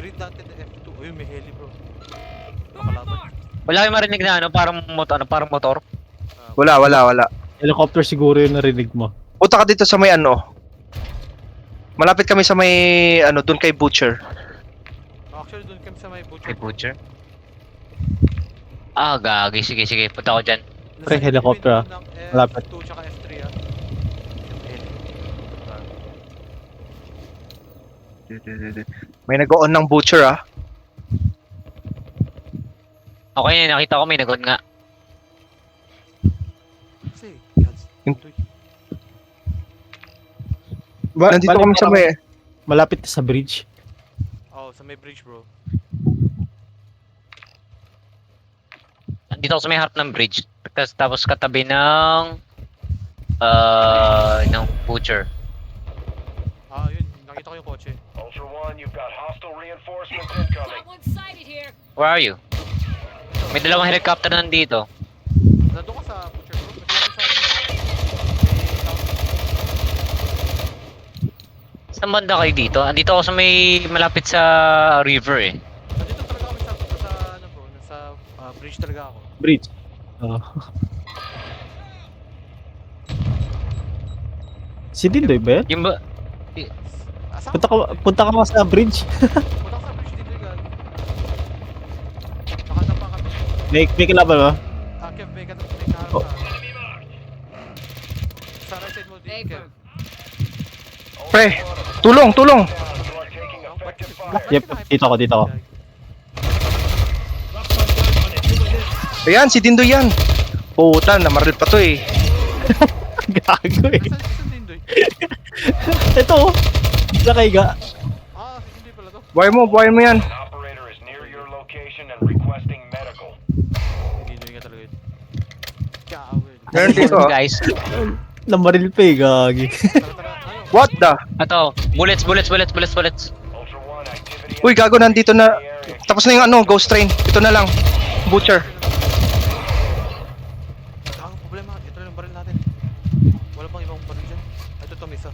Read natin the F2. Uy, may heli bro. Nakalaban. Wala kayong marinig na ano, parang motor. Wala. Helicopter siguro yung narinig mo. Punta ka dito sa may ano. Malapit kami sa may ano, doon kay Butcher. Actually, doon kami sa may butcher. Kay Butcher. Ah, gagi. Sige. Punta ko dyan. Pre, helicopter, ah. Malapit. F2 tsaka F3 ah. May nag-on ng Butcher ah. Okay, nakita ko may nagon nga. Kasi, guys. Nandito kami sa may... Malapit sa bridge. Oh, sa may bridge bro. Dito ako sa may harap ng bridge. Tapos katabi ng Butcher. Ah, yun. Nakita ko yung kotse. Ultra One, you've got hostile reinforcements incoming. Got one sighted here. Where are you? May dalawang helicopter nandito. Nandun ka sa butcher bro. Saan banda kayo dito? Andito ako sa may malapit sa river eh. Nandito talaga kami sa ano bro. Nasa bridge talaga ako. Bridge. Oh. Si Dindoy ba yan? Yung ba? Saan Punta ka sa bridge. Punta ka sa bridge dito guys. Nakatap pa kami. May kalaban ba? Kev, may kaharap Oh. ka. Sa right side mo din, Kev. Pre, tulong! You are taking effective fire. Yep, dito ako. Ayan, si Dindoy yan. Puta, namaril pa to eh. Gago eh. Saan din doy? Ito oh. Nakaiga. Ah, hindi pala to. Buhay mo yan. An operator is near your location and requesting medical. Hindi doy nga talaga yun. Kaawin. Meron dito ah. Guys. Namaril pa eh, gagi. Tara, ano? What the? Ito. Bullets. Ultra One, activity. Uy, gago, nandito na. Tapos na yung ano, ghost train. Ito na lang. Butcher. Ang problema, ito lang yung baril natin. Wala bang ibang baril dyan? Ito to, may isa.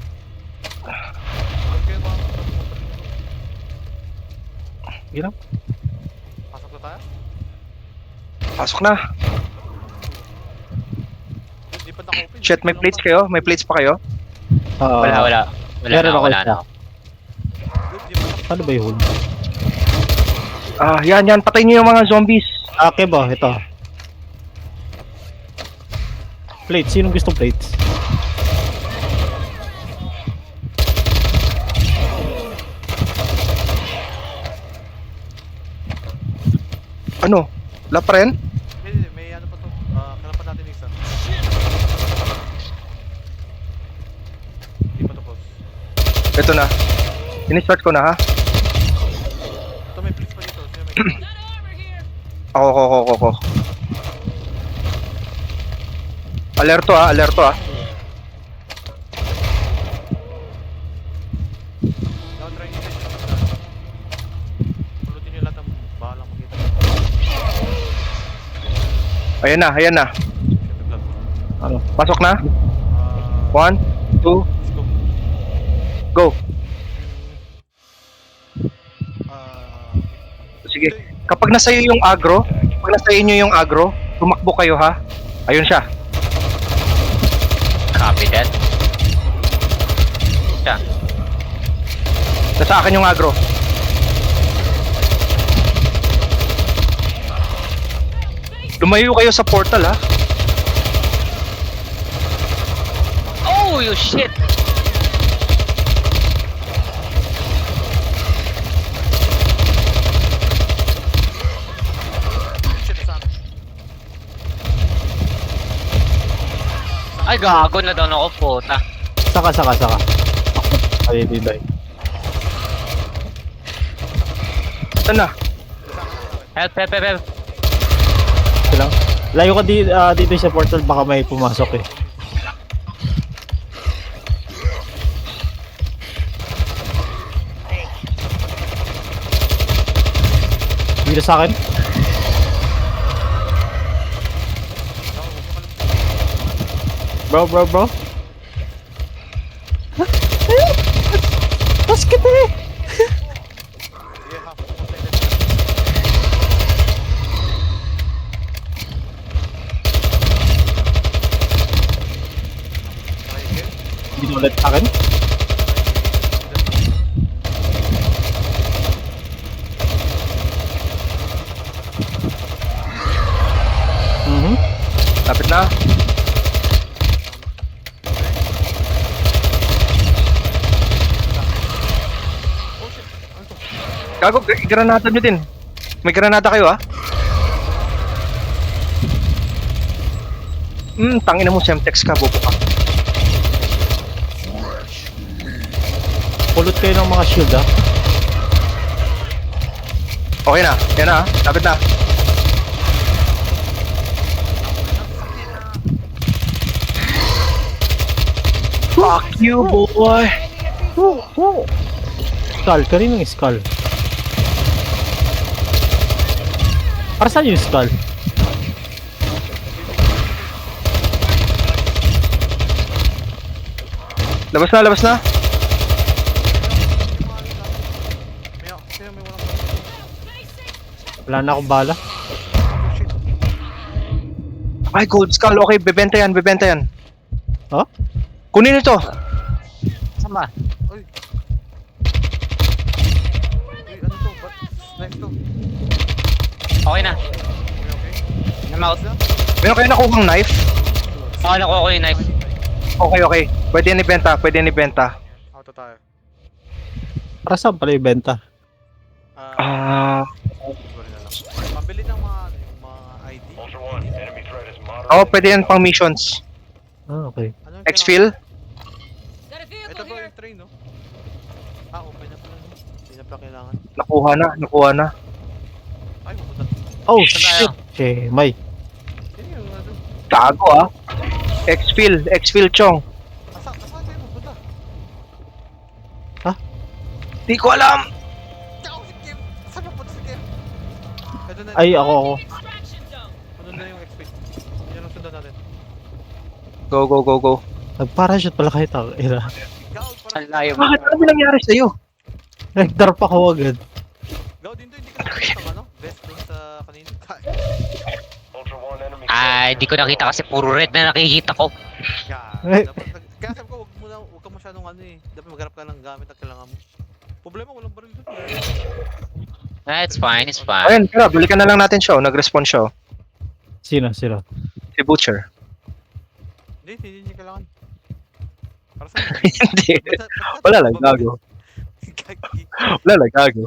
Huwag kayo mga baril nyo. Hirap. Pasok na tayo? Pasok na. Hindi pa naka-open. Shit, may plates kayo? May plates pa kayo? Wala Meron na, ako wala isa. na. Paano ba yun? Ah, yan. Patayin nyo yung mga zombies. Okay ba? Ito. Plates. Sinong gusto plates? Ano? Wala pa rin? Hindi, may ano pa to. Kailangan natin yung isa. Hindi pa tapos. Ito na. Ini-start ko na ha. Ito may please pa dito. Sino may kailangan? Got armor here. Ako. Alerto ah. Down try nyo din. Pulutin nyo lahat ng bahalang makita. Ayan na. Shit, naglag. Ano? Pasok na. 1, 2, Let's go. go. Ah, Sige. Kapag nasa iyo yung agro, tumakbo kayo ha. Ayun siya. Copy that. Siya. Nasa akin yung agro. Lumayo kayo sa portal ha. Oh, you shit! shit, sa akin. Ay, gago na doon ako, puta. Saka. Ay, Dindoy. Ito na. Help. Ito lang. Layo ka dito sa portal, baka may pumasok eh. Dito sa akin. Bro. Basket eh! half. Pupunta yung left. Try again. Hindi na ulit sa akin. Mhm. Lapit na. Oh shit! Ano to? Gago, granada nyo din. May granada kayo ah. Tangina mo, Semtex ka, bobo ka. Pulot kayo ng mga shield ah. Okay na, yan na ah. Lapit na. Fuck you, boy! Skull, kanino yung skull? Para saan yung skull? Labas na, labas na. Sino may walang Wala na akong bala. oh shit. Ay, gold skull. Okay, bebenta yan, bebenta yan. Huh? Kunin ito. Sama. Uy, ano to? Ba't knife to? Okay na. Okay. I'm out. Meron kayo nakuhang knife? Okay, nakuha ko yung knife. Okay, okay. Pwede yan ibenta, pwede yan ibenta. Auto tayo. Para saan pala yung benta? Siguro na lang. Pambili ng mga, ano, yung mga ID. Ultra One, enemy threat is moderate. Oh, pwede yan pang missions. Ah, okay. Ano yung Exfil? kailangan? Ito bro yung train, no? Open na pala, no? Hindi na pala kailangan. Nakuha na, nakuha na. Ay, mapunta. Oh, Saan tayo? shit! Che, may. Sino yung ano? Gago ah. Exfil, Exfil Chong. Saan tayo mapunta? Di ko alam. Ako si Kim! Saan mapunta si Kim? Ito na, Ay, ako. ano na yung XP? Yan ang sundan natin. Go, go, go, go. Nag-parachute pala kayo tao. Ira. Gaw, Ang layo mo. Bakit? Ano ba nangyari sa'yo? Nag-darp ako agad. Gaw din to, hindi ka nakikita ng ano? Best dun sa kanina. Ultra One, enemy Ay, di ko nakita kasi puro red na nakikita ko. Eh. Kaya sabi ko, huwag ka masyadong ano eh. Dapat maghanap ka ng gamit na kailangan mo. Problema, walang baril dun. Ah, it's fine, it's fine. Ayun, tara, balikan na lang natin siya. Nag-respawn siya. Sino? Sino? Si Butcher. Hindi niya kailangan. Para saan? Hindi. Wala lang, gago. Gagi. Wala lang, gago.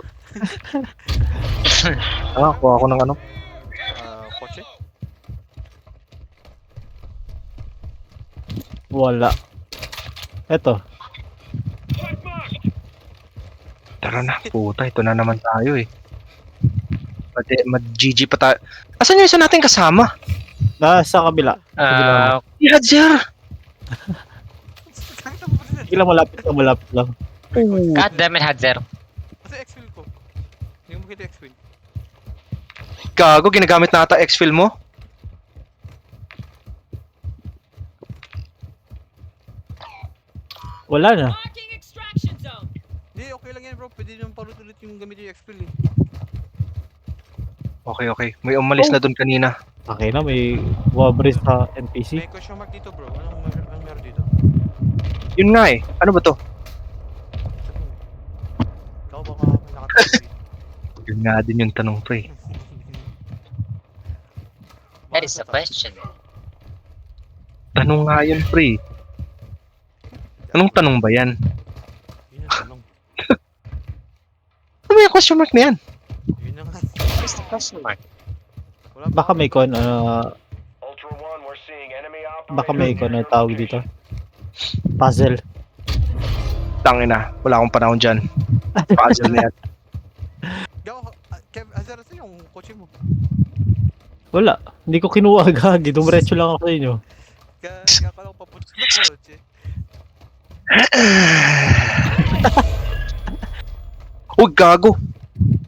Kuha ako ng ano. Kotse? Wala. Eto. Tara na, puta. Ito na naman tayo eh. Mag-GG pa tayo. Asan yung isa natin kasama? Nasa kabila. Ah, Si Hadzer! Kakita mo pa rin. Sige lang, malapit lang. God damn it, Hadzer. Kasi X-Fill ko. Hindi mo makita X-Fill. Gago, ginagamit na ata Exfil mo? Wala na. Marking extraction zone. Hindi, okay lang yan bro. Pwede naman palit-ulit yung gamit yung X-Fill eh. Okay, okay. May umalis na dun kanina. Okay na, may wabris sa NPC. May question mark dito bro. Anong meron dito? Yun nga eh. Ano ba to? Ikaw baka may nakatayo dito. Yun nga din yung tanong to eh. That is the question. Tanong nga yun, pre. Anong tanong ba yan? Yun ang tanong. Ano ba yung question mark na yan? Yun na nga. What is the question mark? Wala Baka may kon, Ultra One, we're seeing enemy baka may operators kon near na your tawag dito. Puzzle. Tangin na. Wala akong panahon dyan. Puzzle na yan. Gaw, Kev, Azar, saan yung kotse mo? Wala. Hindi ko kinuha agad. Dumiretso lang ako sa inyo. Kaya pala ko papunta sa kotse. Uy, gago. Hindi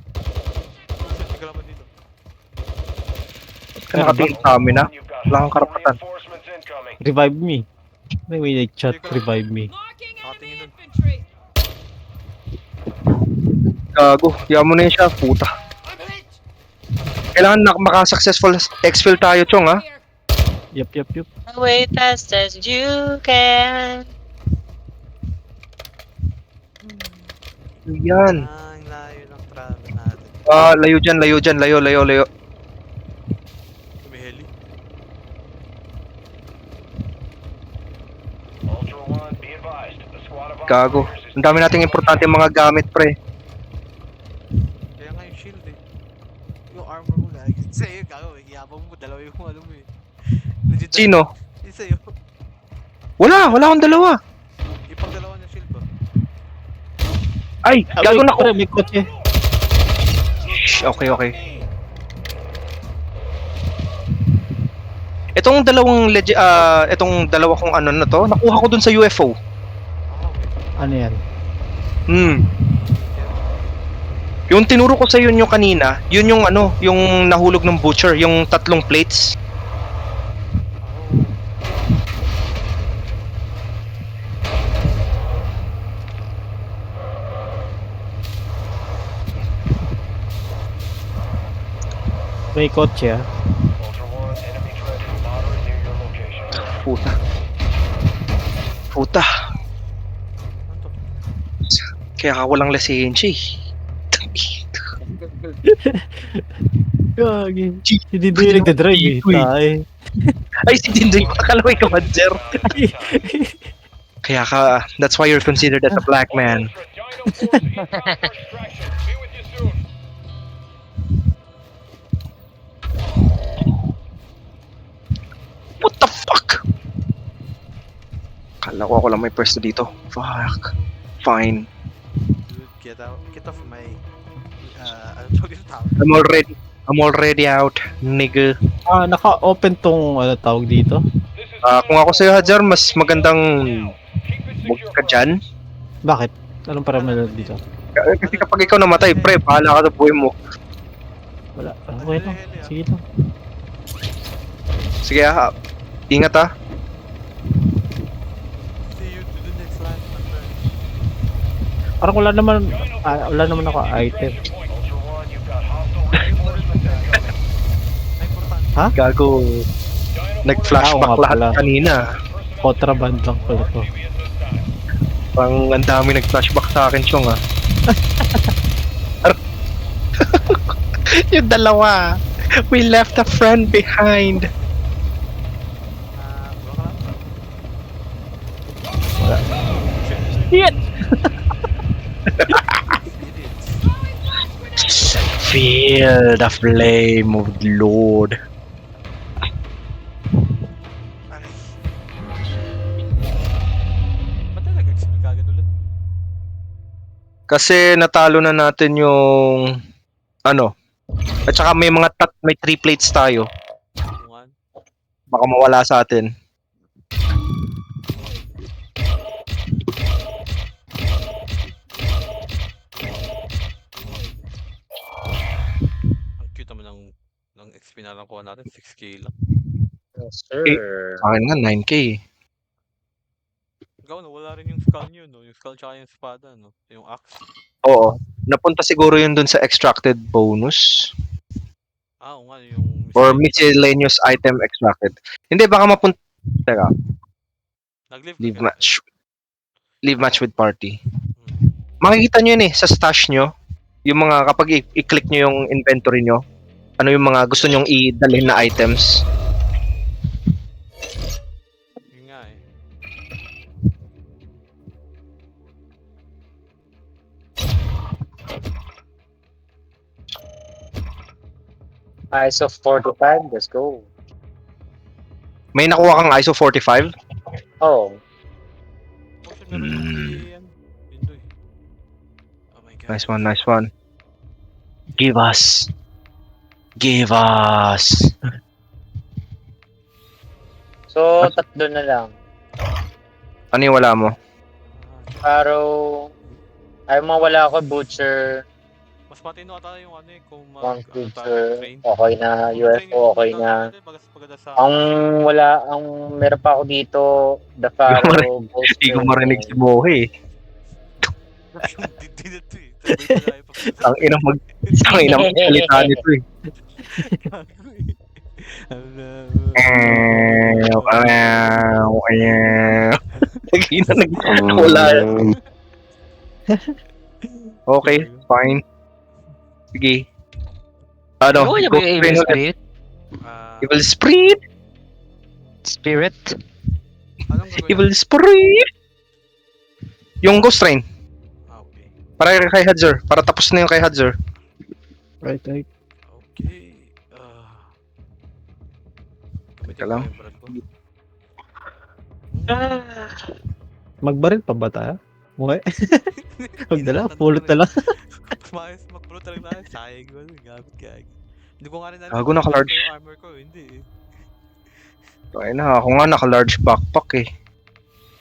ka naman dito. Ba't ka nakatingin sa amin ah? You've got Wala kang karapatan. reinforcements incoming. Revive me. May nag-chat, revive me. Marking Nakatingin enemy dun. infantry. Gago. Yaman mo na yun siya, puta. Kailangan maka-successful exfil tayo, Chong, ha? Yup. Wait fast as you can. Yan. Ang layo ng travel natin. Layo dyan, layo. May heli. Ultra One, be advised. The squad of Gago. operators is Ang dami nating importante mga gamit, pre. Kaya nga yung shield eh. Yung armor mo lagi. Sa'yo, gago. Iyabang mo. Dalawa yung ano mo eh. Legit. Sino? Yung sa'yo. Wala akong dalawa. Ipang dalawa ng shield ba? Ay, gago na ko. Pre, may kotse. Shh, okay. Itong dalawa kong ano na to, nakuha ko dun sa UFO. Ano yan? Yung tinuro ko sa yun yung kanina, yun yung ano, yung nahulog ng butcher, yung 3 plates. May kotse ah. Ultra One, enemy threat is moderate near your location. Puta. Ano to? Kaya ka walang lisensya eh. Gagi. Hindi din yung nagdadrive eh. Tay. Ay, si Dindoy, akala ko ikaw, Sir. Kaya ka, that's why you're considered as a black man. Dino Force inbound for extraction. Be with you soon. What the fuck? Akala ko ako lang may pwesto dito. Fuck. Fine. Dude, get out. Get off my... ano tawag yung tower? I'm already out, nigga. Naka-open tong ano tawag dito. This is Kung ako sa'yo, Hajar, mas magandang keep it huwag secure ka for dyan. Bakit? Anong paramela dito? Kasi kapag ikaw namatay, pre, bahala ka sa buhay mo. Wala. Okay lang. Sige lang. Sige, ingat ha. See you to the next land, my friend. Parang wala naman ako item. Ultra One, you've got hostile reinforcements incoming. Ay, importante. Ha? Gago. Nag-flashback Oo nga lahat pala. kanina. Contraband lang pala to. Parang ang dami nag-flashback sa akin, Chong, ha. Yung dalawa. We left a friend behind. Baka Wala. Shit! Feel the flame of the Lord. Aray. Ba't na nag-explain ka agad ulit? Kasi natalo na natin yung ano. At saka may may 3 plates tayo. Tungan. Baka mawala sa atin. Ang cute naman ng XP na lang kuha natin. 6k lang. Yes, sir. Sa akin nga, 9k. Ikaw, no, wala rin yung skull nyo, no? Yung skull tsaka yung espada, no? Yung axe. Oo. Napunta siguro yun dun sa extracted bonus. Oo nga, yung... Or miscellaneous item extracted. Hindi, baka mapunta... Teka, Nag-live leave ka match. Leave match with party. Hmm. Makikita nyo yun eh, sa stash nyo. Yung mga, kapag i-click nyo yung inventory nyo, ano yung mga gusto nyong i-dalhin na items. Yun nga eh. ISO 45, let's go. May nakuha kang ISO 45? Oh, Oh, shit, meron yung yan. Pindoy. Oh my god. Nice one, nice one. Give us. Give us. so tatlo na lang. Ano yung wala mo? Arrow, ay mawala ako, Butcher, Mas matino ata yung ano eh, kung One tayo, Butcher, train. okay na, UFO, okay na. Ang meron pa ako dito, The Pharaoh, Ghost Hindi ko Training. marinig si Bohe. Yung dito eh. Sabay ko na Ang ina magsalita nito eh. Nagina wala. Okay, fine. Sige. Ano? Ano niya ba yung Evil Spirit? Evil Spirit? Spirit? Anong gagawin Evil natin? Spirit! Yung Ghost Train. Okay. Para kay Hadzer. Para tapos na yung kay Hadzer. Right. Okay. Teka lang. Yung brad ko. Magbaril pa ba tayo? Mukha. Huwag na lang, pulot na lang. Magpulot na lang tayo. Sayang ko. Gamit kaya. Hindi ko nga rin alam. Gago, naka-large. Yung armor ko. Hindi eh. Ay na, ako nga naka-large backpack eh.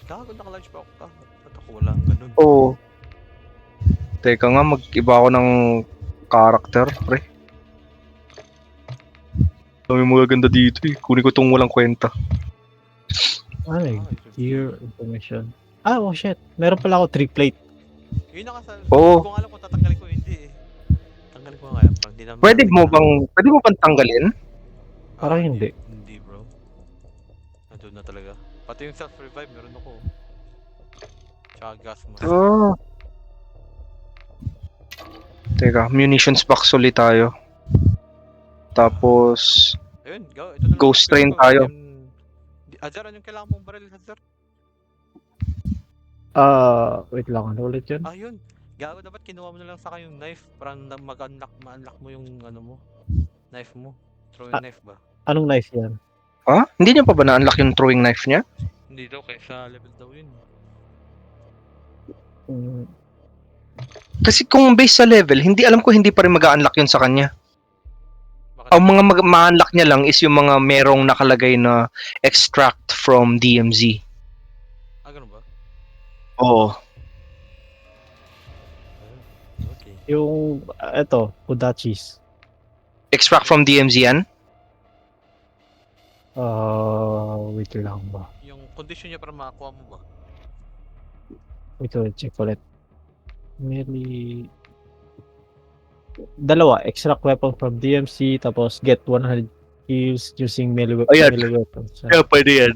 Gago, naka-large pa ako. Ba't ako wala? Ganun. Oo. Teka nga, mag-iba ako ng character, pre. Dami mga ganda dito eh. Kunin ko tong walang kwenta. Ano eh? Gear information. Oh shit. Meron pala ako 3 plate. Yun nakasal. Oo. Hindi ko nga alam kung tatanggalin ko. Hindi eh. Tanggalin ko nga kaya. Parang di naman. Pwede mo bang tanggalin? Parang hindi. Hindi bro. Nandun na talaga. Pati yung self-revive meron ako. Tsaka gas mask. Oo. Teka, munitions box ulit tayo. Tapos, Ayun, go. Ito na lang. Ghost train Ito, tayo. Hazard, anong kailangan mong baril, Hazard? Wait lang. Ano ulit yun? Yun. Gago, dapat kinuha mo na lang sa akin yung knife para ma-unlock mo yung ano mo. Knife mo. Throwing knife ba? Anong knife yan? ha? Hindi niya pa ba na-unlock yung throwing knife niya? Hindi daw, kaysa level daw yun. Mm, Kasi kung base sa level, hindi alam ko hindi pa rin mag-unlock yun sa kanya. Bakit? Ang mga ma-unlock niya lang is yung mga merong nakalagay na extract from DMZ. Ganun ba? Oo. Okay. yung, eto, Udachis. Extract from DMZ yan? Wait lang ba? Yung condition niya para makakuha mo ba? Wait, check ulit. Merely... Dalawa, extract weapon from DMC, tapos get 100 kills using melee Ayan. weapons. Pwede yan.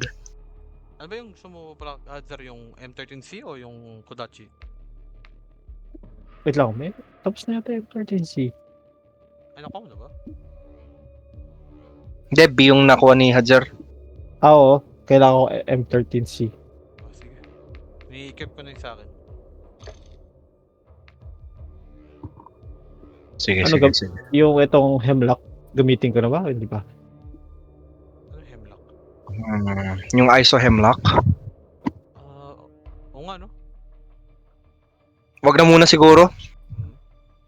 Ano ba yung gusto mo pala, Hazard, yung M13C o yung Kodachi? Wait lang, may tapos na yata yung 13C. Ay, nakuha mo na ba? Debbie yung nakuha ni Hadzer. Oo, kailangan ko M13C. Sige. I-keep ko na yung sa akin. Sige, Ano sige. Yung itong hemlock, gamitin ko na ba? Hindi ba? Ano hemlock? Yung ISO hemlock. Oo nga, no? Wag na muna siguro.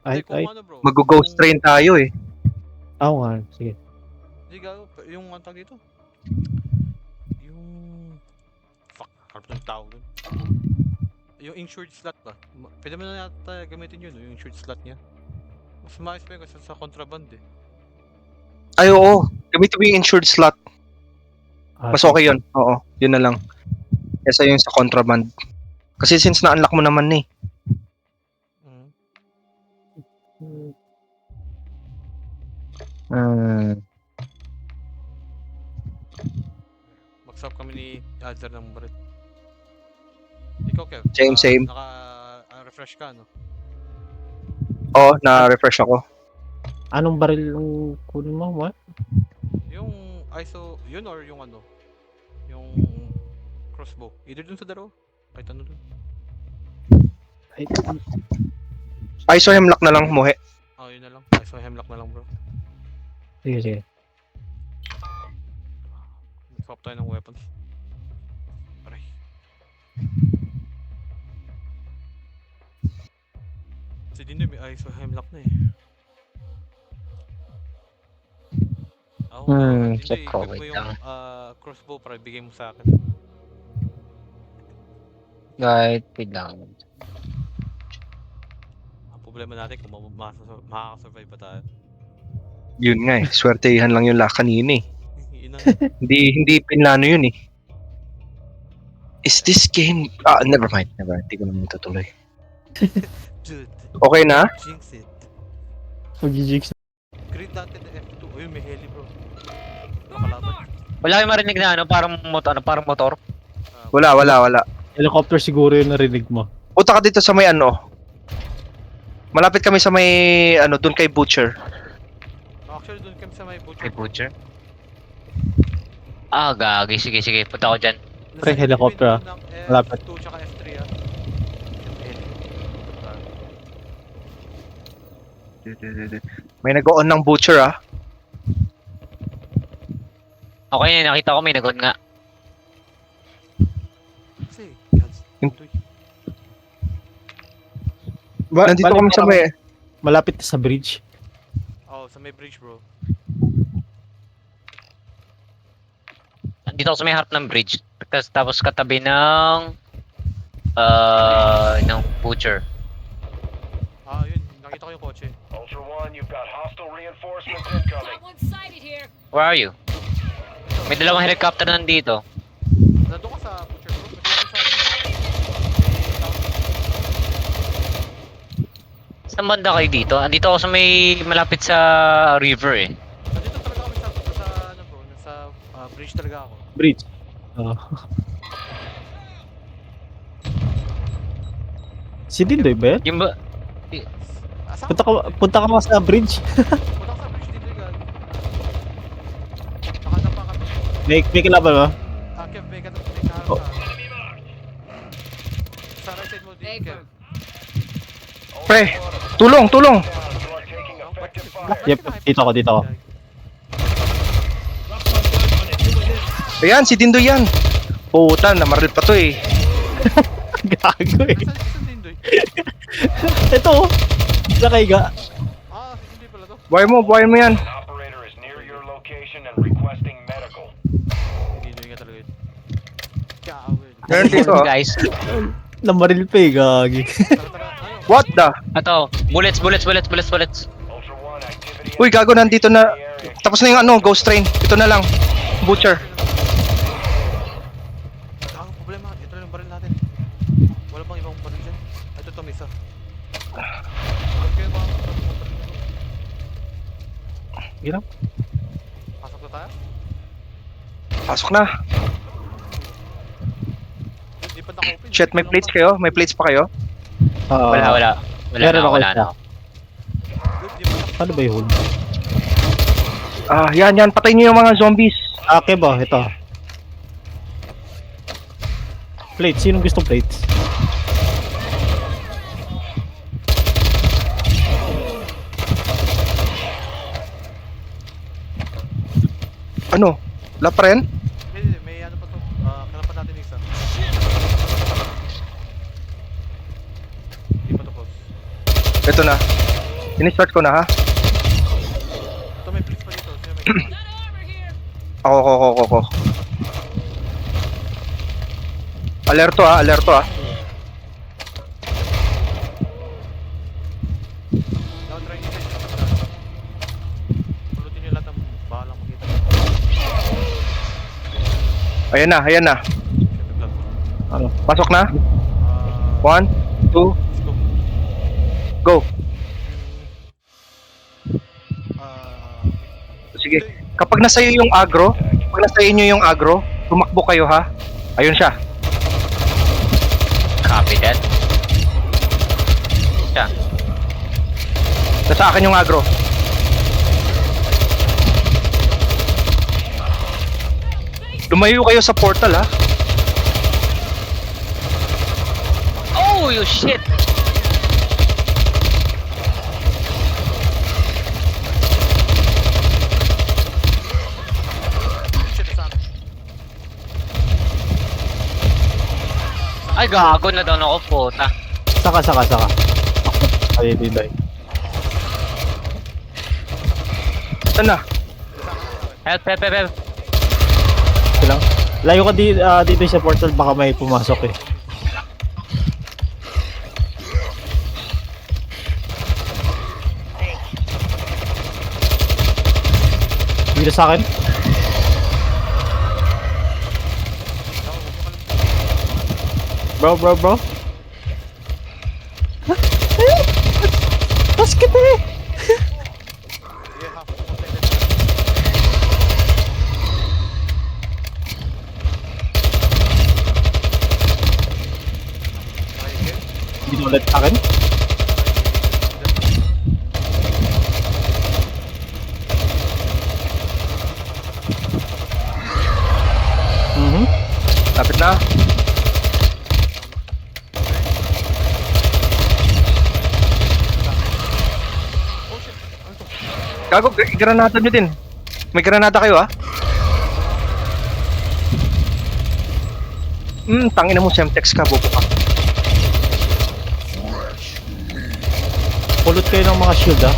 Ay, Hindi, kung ay. ano bro. Mag-ghost train tayo eh. Oo nga, sige. Hindi, gago. Yung ang tawag dito. Yung... Fuck, harap ng tao dun. Yung insured slot ba? Pwede mo na yata gamitin yun, no? Yung insured slot niya. Mas maayos pa yun kasi sa contraband eh. Ay oo. Gamitin mo yung insured slot. Ah, Mas okay yun. Oo. Yun na lang. Kesa yung sa contraband. Kasi since na-unlock mo naman eh. Mag-swap kami ni Hazard ng barit. Ikaw, Kev. Same. Refresh ka, no? Oo, na-refresh ako. Anong baril yung kunin mo? What? Yung ISO, yun or yung ano? Yung crossbow. Either dun sa dalawa. Kahit ano dun. Ay, ISO hemlock na lang, muhe. Yun na lang. ISO hemlock na lang, bro. sige. Swap tayo ng weapons. Aray. Kasi din may ISO hemlock na eh. Hindi, check ko, equip mo wait yung lang. crossbow para ibigay mo sa akin. Guys, wait lang. Ang problema natin kung makakasurvive pa tayo. Yun nga eh. Swertehan lang yung kanina eh. Yun ang Hindi pinlano yun eh. Is this game... never mind. Hindi ko naman tutuloy. Dude. Okay na? Jinx it. Mag-jigs. Grid natin na F2. Ayun, may heli bro. Nakalaban. Wala kayong marinig na ano, parang motor. Wala. Helicopter siguro yung narinig mo. Punta ka dito sa may ano. Malapit kami sa may ano, doon kay Butcher. Actually, doon kami sa may butcher. Kay Butcher. Ah, gagi. Sige. Punta ako dyan. Pre, helicopter, ah. Malapit. F2 tsaka F3 ah. Heli. May nag-on ng Butcher ah. Okay, nakita ko may nagon nga. Kasi, guys. Nandito kami sa may... Malapit na sa bridge. Oh, sa may bridge bro. Dito ako sa may harap ng bridge. Tapos katabi ng Butcher. Ah, yun. Nakita ko yung kotse. Ultra One, you've got hostile reinforcements incoming. Got one sighted here. Where are you? May dalawang helicopter nandito. Nandun ka sa butcher bro. Nandun sa Saan banda kayo dito? Andito ako sa may malapit sa river eh. Nandito talaga kami sa ano bro. Nasa bridge talaga ako. Bridge. Oh. Si Dindoy ba yan? Yung ba? Saan Punta ka mga sa bridge. Punta ka sa bridge dito guys. Nakadapa kami. May kalaban ba? Kev, may kaharap Oh. ka. Sa right side mo din, Kev. Pre, tulong! You are taking effective fire. Yep, dito ako. Ayan, si Dindoy yan. Puta, namaril pa to eh. Gago eh. Saan din doy? Ito oh. Nakaiga. Ah, hindi pala to. Buhay mo yan. An operator is near your location and requesting medical. Hindi doy nga talaga yun. Gaawin. Meron dito ah. Guys. Namaril pa eh, gagi. Tara, ano? What the? Ito. Bullets. Ultra One, activity. Uy, gago, nandito na. Tapos na yung ano, ghost train. Ito na lang. Butcher. Ang problema, ito lang yung baril natin. Wala bang ibang baril dyan? Ito to, may isa. Huwag kayo mga baril na. Hirap. Pasok na tayo? Pasok na. Hindi pa naka-open. Shit, may plates kayo? May plates pa kayo? Wala Meron na, ako wala isa. na. Paano ba yun? Ah, yan. Patayin niyo yung mga zombies. Okay ba? Ito. Plates. Sinong gusto plates? Ano? Wala pa rin? Hindi, may ano pa to. Kailangan natin yung isa. Hindi pa to close. Ito na. Ini-start ko na ha. Ito may please pa dito. Sino may kailangan? Got armor here. Ako. Alerto ah. Dapat try nyo sa inyo. Pulutin nyo lahat ng bahalang makita. Ayan na. Shit, naglag. Ano? Pasok na. 1, 2, Let's go. go. Sige. Kapag nasa iyo yung agro, tumakbo kayo ha. Ayun siya. Copy that. Nasa akin yung agro. Lumayo kayo sa portal ha. Oh, you shit! Shit, sa akin. Ay, gago na doon ako, puta. Saka. Ay, Dindoy. Saan na? Help. Ito lang. Layo ka dito sa portal. Baka may pumasok eh. Dito sa akin. Bro. ulit sa akin. Mhm. Lapit na. Oh shit! Ano to? Gago, granada nyo din. May granada kayo ah. Tangina mo, Semtex ka, bobo ka. Pulot kayo ng mga shield ah.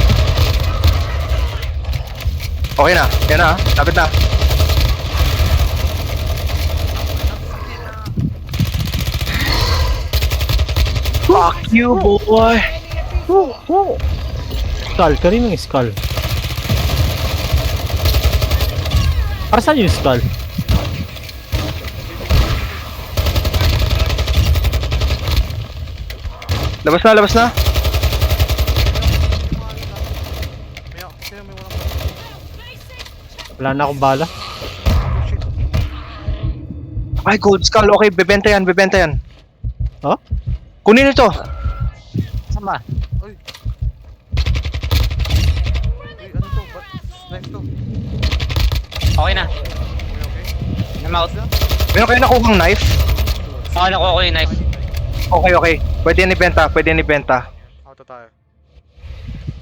Okay na, yan na, lapit na. Fuck you, boy! Skull, kanino yung skull? Para saan yung skull? Labas na, labas na. Sino may walang Wala na akong bala. oh shit! Ay, gold skull. Okay, bebenta yan, bebenta yan. Huh? Kunin ito. Sama. Uy, ano to? Ba't snipe to? Okay na. Okay. I'm out. Meron kayo nakuhang knife? Okay, nakuha ko yung knife. Okay, okay. Pwede yan ibenta, pwede yan ibenta. Auto tayo.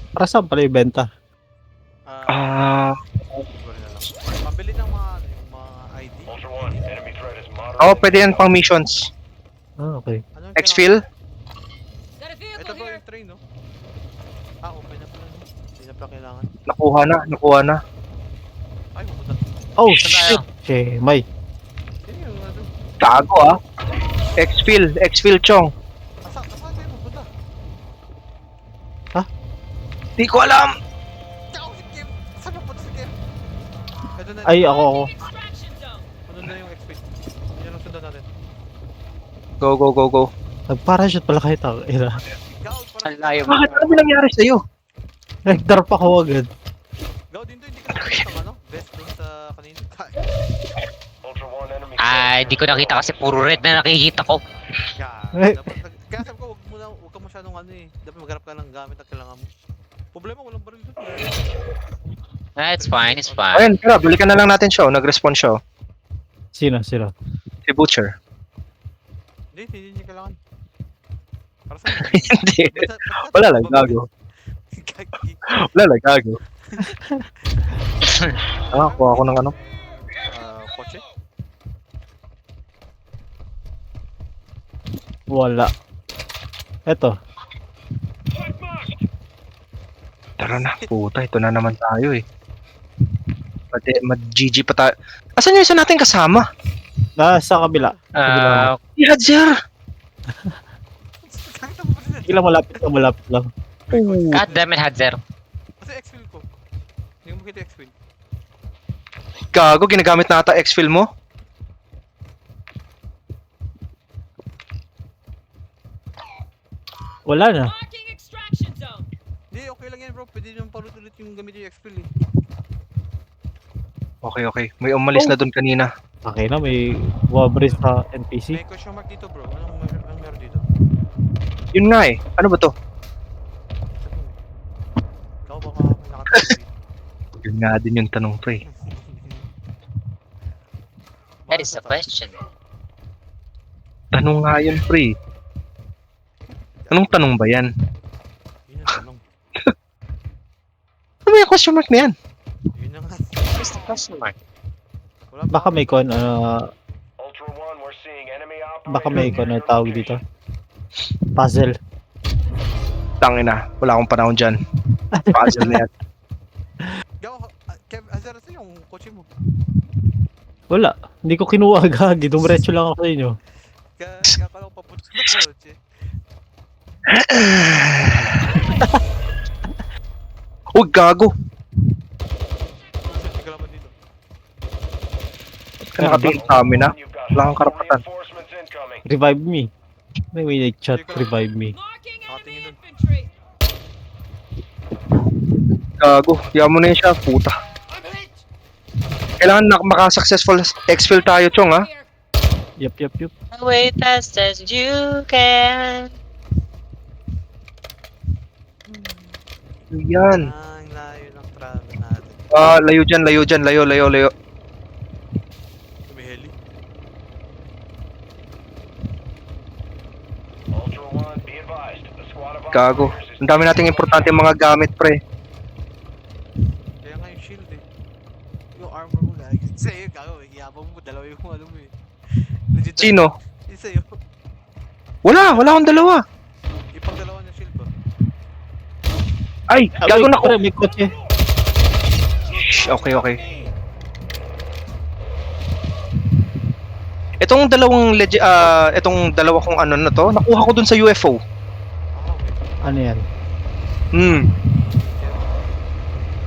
Para saan pala yung benta? Siguro na lang. Pambili ng mga, ano, yung mga ID. Ultra One, enemy threat is moderate. Oh, pwede yan pang missions. Ah, okay. Ano yung Exfil? Ito bro yung train, no? Open na pala, no? Hindi na pala kailangan. Nakuha na. Ay, pupunta. Oh, Saan tayo? shit! May. Sino yung ano? Gago ah. Exfil chong. Saan kayo pupunta? Di ko alam. Tao, si Kim! Saan pupunta si Kim? Ito na. Ay, ako. Ano na yung XP? Yan ang sundan natin. Go. Nag-parachute pala kayo tao. Ira. Gaw, Ang layo mo. Bakit? Ano nangyari sa'yo? Nag-drop ako agad. Gaw, din to, hindi ka nakikita ng ano? Best dun sa kanina. Ultra One, enemy Ay, di ko nakita kasi puro red na nakikita ko. Eh. Kaya sabi ko, huwag ka masyadong ano eh. Dapat maghanap ka ng gamit na kailangan mo. Problema, walang baril dun. It's fine, it's fine. Ayun, tara, balikan na lang natin siya. Nag-response siya. Sino? Si Butcher. Hindi niya kailangan. Para saan? Hindi. Wala lang, gago. Wala lang, gago. Kuha ako ng ano. Kotse? Wala. Eto. Tara na, puta, ito na naman tayo eh. Mag-GG pa tayo. Asan yung isa natin kasama? Nasa kabila. Si Hadzer! Kakita mo ba sila? Sige lang, malapit lang. God damn it, Hadzer. Kasi X-Fill ko. Hindi mo makita X-Fill. Gago, ginagamit na ata X-Fill mo? Wala na. Hindi, okay lang yan bro. Pwede nyo palutulit yung gamit yung X-Fill eh. Okay. May umalis na dun kanina. Okay na, may wabris sa NPC. May question mark dito bro. Anong meron dito? Yun nga eh. Ano ba to? Ikaw baka may nakatabi. Yun nga din yung tanong to eh. That is the question. Tanong nga yun, pre. Anong tanong ba yan? Yun ang tanong. Ano ba yung question mark na yan? Yun na nga. What's the question mark? Wala pa. Baka may kon, Ultra One, we're seeing enemy baka may kon, operators tawag dito. Puzzle. Tangina, wala akong panahon dyan. Puzzle na yan. Gaw, Kev, Azar, saan yung kotse mo? Wala. Hindi ko kinuha agad. Dumiretso lang ako sa inyo. Kaya pala ko papunta sa kotse. Uy, gago! Hindi ka naman dito. Ba't ka nakatingin sa amin ah? Wala kang karapatan. Reinforcements incoming. Revive me. May nag-chat, revive me. Nakatingin dun. Gago, yaman mo na yun siya, puta. Kailangan makasuccessful exfil tayo, Chong, ha? Yup. Wait as you can. Yan. Ang layo ng travel natin. Layo dyan, layo dyan, layo, layo, layo. May heli. Ultra One, be advised. The squad of Gago. operators is Ang dami nating importante mga gamit, pre. Kaya nga yung shield eh. Yung armor mo lagi. Sa'yo, gago. Iyabang mo. Dalawa yung ano mo eh. Legit. Sino? Yung sa'yo. Wala akong dalawa. Ipang dalawa ng shield ba? Ay, gago na ko. Pre, may kotse. Shh, okay, okay. Itong dalawa kong ano na to, nakuha ko dun sa UFO. Ano yan?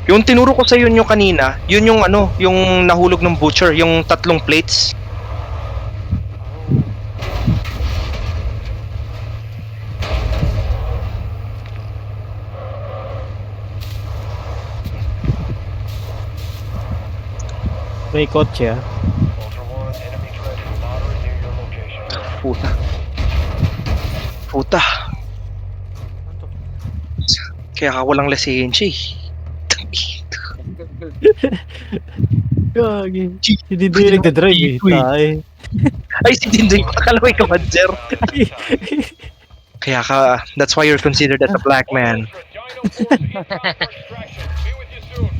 Yung tinuro ko sa yun yung kanina, yun yung ano, yung nahulog ng butcher, yung 3 plates. May kotse ah. Ultra One, enemy threat is moderate near your location. Puta. Puta. Ano to? Kaya ka walang lisensya eh. Gagi. Hindi din yung nagdadrive eh. Tay. Ay, si Dindoy, akala ko ikaw, Madjer. Kaya ka, that's why you're considered as a black man. Dino Force inbound for extraction. Be with you soon.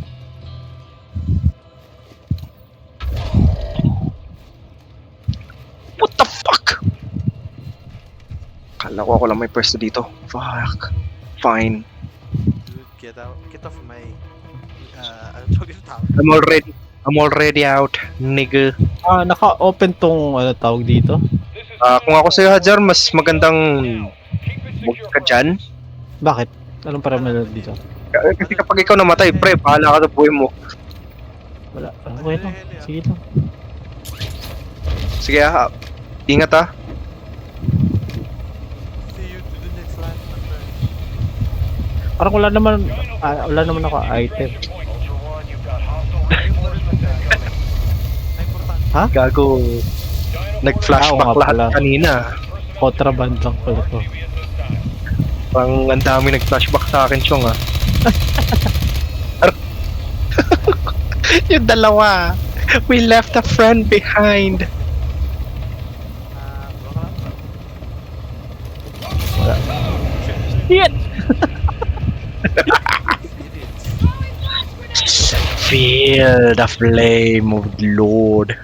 What the fuck? Akala ko ako lang may pwesto dito. Fuck. Fine. Dude, get out. Get off my... ano tawag yung tao? I'm already out, nigga. Naka-open tong ano tawag dito. This is Kung ako sa'yo, Hajar, mas magandang keep it huwag secure ka dyan. Bakit? Anong paramela dito? Kasi kapag ikaw namatay, pre, bahala ka sa buhay mo. Wala. Okay lang. Sige lang. Sige ingat ah. See you to the next line, my friend. Parang wala naman ako item. Ultra One, you've got hostile reinforcements incoming. Ay, importante. Gago. Nag-flashback nga lahat pala. kanina. Contraband lang pala to. Parang ang dami nag-flashback sa akin, Chong ah. Yung dalawa. We left a friend behind. Baka Wala. Shit! idiots. Feel the flame of the Lord.